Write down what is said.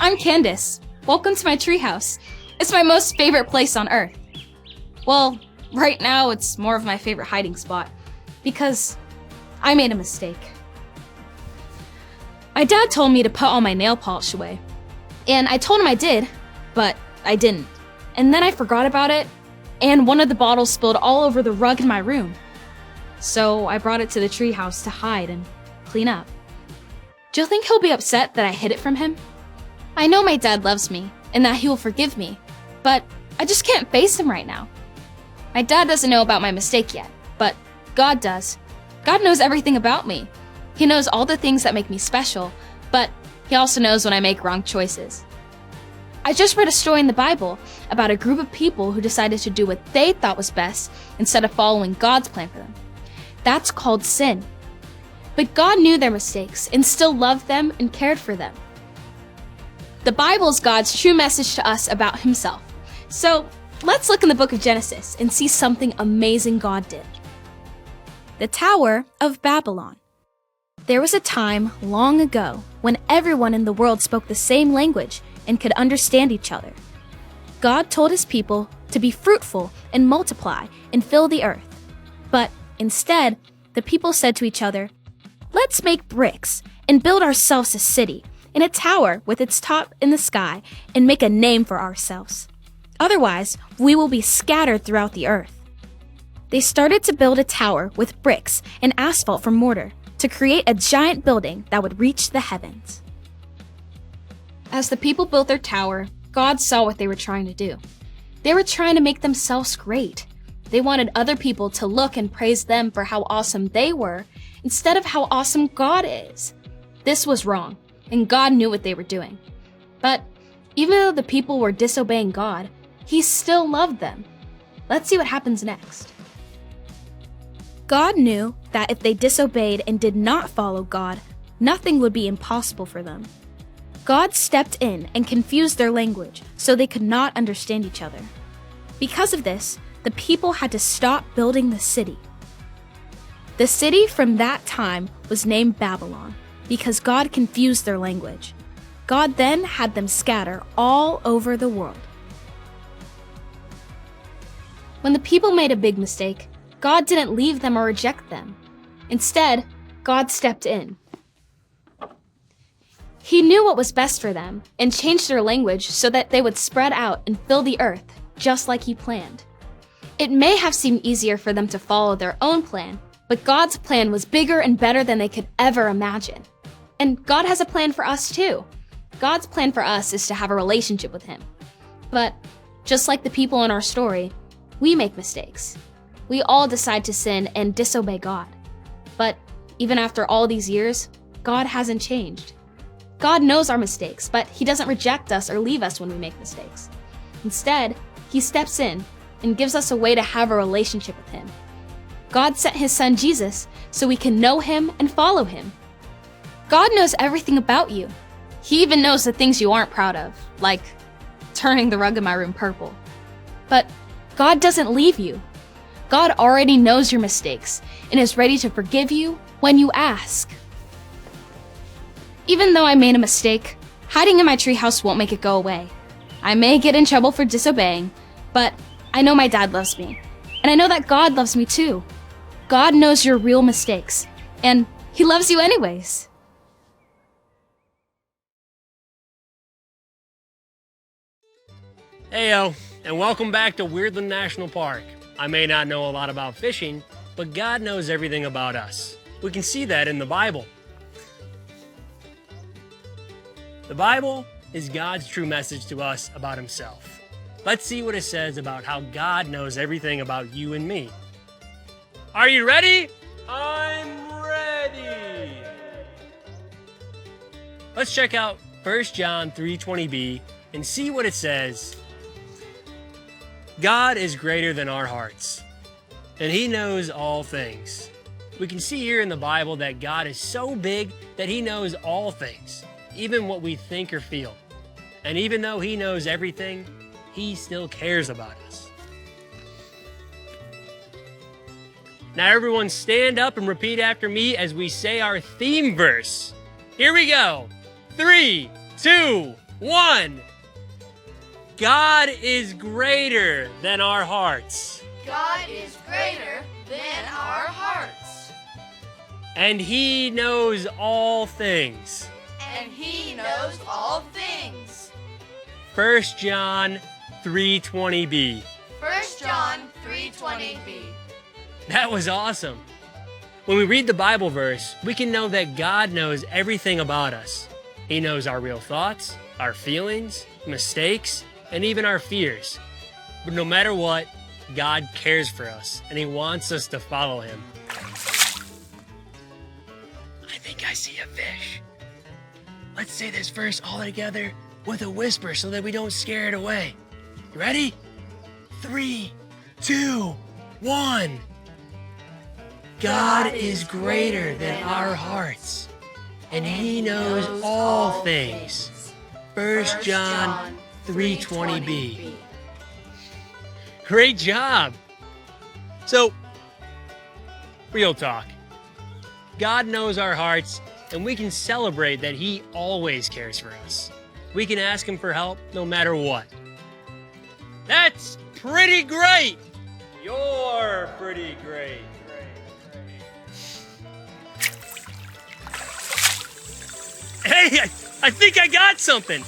I'm Candace. Welcome to my treehouse. It's my most favorite place on earth. Well, right now it's more of my favorite hiding spot because I made a mistake. My dad told me to put all my nail polish away, and I told him I did, but I didn't. And then I forgot about it, and one of the bottles spilled all over the rug in my room. So I brought it to the treehouse to hide and clean up. Do you think he'll be upset that I hid it from him? I know my dad loves me and that he will forgive me, but I just can't face him right now. My dad doesn't know about my mistake yet, but God does. God knows everything about me. He knows all the things that make me special, but he also knows when I make wrong choices. I just read a story in the Bible about a group of people who decided to do what they thought was best instead of following God's plan for them. That's called sin. But God knew their mistakes and still loved them and cared for them. The Bible is God's true message to us about himself. So let's look in the book of Genesis and see something amazing God did. The Tower of Babylon. There was a time long ago when everyone in the world spoke the same language and could understand each other. God told his people to be fruitful and multiply and fill the earth. But instead, the people said to each other, "Let's make bricks and build ourselves a city and a tower with its top in the sky and make a name for ourselves. Otherwise, we will be scattered throughout the earth." They started to build a tower with bricks and asphalt for mortar to create a giant building that would reach the heavens. As the people built their tower, God saw what they were trying to do. They were trying to make themselves great. They wanted other people to look and praise them for how awesome they were instead of how awesome God is. This was wrong, and God knew what they were doing. But even though the people were disobeying God, he still loved them. Let's see what happens next. God knew that if they disobeyed and did not follow God, nothing would be impossible for them. God stepped in and confused their language so they could not understand each other. Because of this, the people had to stop building the city. The city from that time was named Babylon because God confused their language. God then had them scatter all over the world. When the people made a big mistake, God didn't leave them or reject them. Instead, God stepped in. He knew what was best for them and changed their language so that they would spread out and fill the earth just like he planned. It may have seemed easier for them to follow their own plan, but God's plan was bigger and better than they could ever imagine. And God has a plan for us too. God's plan for us is to have a relationship with him. But just like the people in our story, we make mistakes. We all decide to sin and disobey God. But even after all these years, God hasn't changed. God knows our mistakes, but he doesn't reject us or leave us when we make mistakes. Instead, he steps in and gives us a way to have a relationship with him. God sent his son Jesus so we can know him and follow him. God knows everything about you. He even knows the things you aren't proud of, like turning the rug in my room purple. But God doesn't leave you. God already knows your mistakes and is ready to forgive you when you ask. Even though I made a mistake, hiding in my treehouse won't make it go away. I may get in trouble for disobeying, but I know my dad loves me. And I know that God loves me too. God knows your real mistakes, and he loves you anyways. Heyo, and welcome back to Weirdland National Park. I may not know a lot about fishing, but God knows everything about us. We can see that in the Bible. The Bible is God's true message to us about himself. Let's see what it says about how God knows everything about you and me. Are you ready? I'm ready! Let's check out 1 John 3:20b and see what it says. God is greater than our hearts, and he knows all things. We can see here in the Bible that God is so big that he knows all things, even what we think or feel. And even though he knows everything, he still cares about us. Now everyone stand up and repeat after me as we say our theme verse. Here we go. 3, 2, 1. God is greater than our hearts. God is greater than our hearts. And He knows all things. And He knows all things. 1 John 3:20b. 1 John 3:20b. That was awesome. When we read the Bible verse, we can know that God knows everything about us. He knows our real thoughts, our feelings, mistakes, and even our fears. But no matter what, God cares for us, and He wants us to follow Him. I think I see a fish. Let's say this verse all together with a whisper so that we don't scare it away. You ready? 3, 2, 1. God is greater than our hearts, and He knows all things. 1 John 3:20b. Great job! So, real talk. God knows our hearts, and we can celebrate that He always cares for us. We can ask Him for help no matter what. That's pretty great! You're pretty great. Hey, I think I got something.